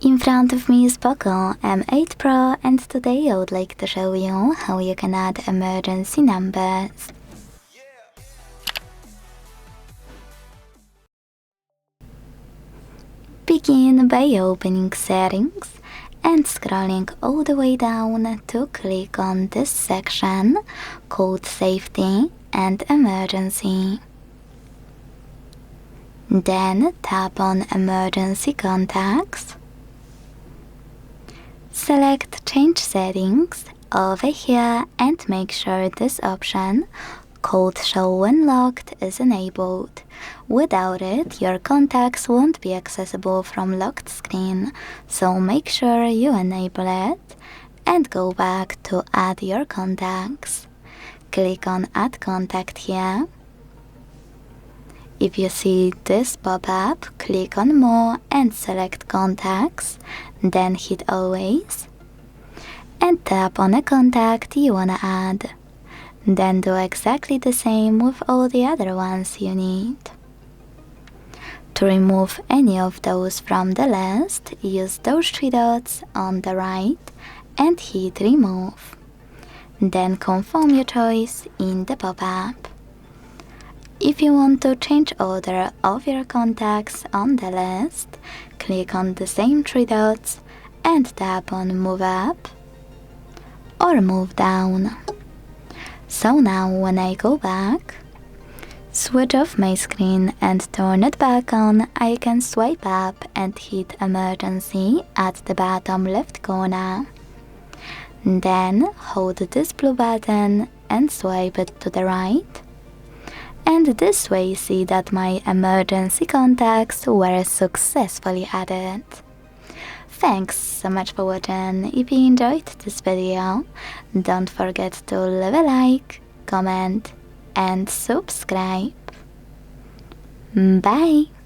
In front of me is POCO M8 Pro, and today I would like to show you how you can add emergency numbers. Begin by opening Settings and scrolling all the way down to click on this section called Safety and Emergency. Then tap on Emergency Contacts. Select Change Settings over here and make sure this option called Show When Locked is enabled. Without it, your contacts won't be accessible from locked screen, so make sure you enable it and go back to Add Your Contacts. Click on Add Contact here. If you see this pop-up, click on More and select Contacts, then hit Always and tap on a contact you wanna add. Then do exactly the same with all the other ones you need. To remove any of those from the list, use those three dots on the right and hit Remove. Then confirm your choice in the pop-up. If you want to change order of your contacts on the list, click on the same three dots and tap on Move Up or Move Down. So now when I go back, switch off my screen and turn it back on, I can swipe up and hit Emergency at the bottom left corner. Then hold this blue button and swipe it to the right. And this way see that my emergency contacts were successfully added. Thanks so much for watching. If you enjoyed this video, don't forget to leave a like, comment and subscribe. Bye!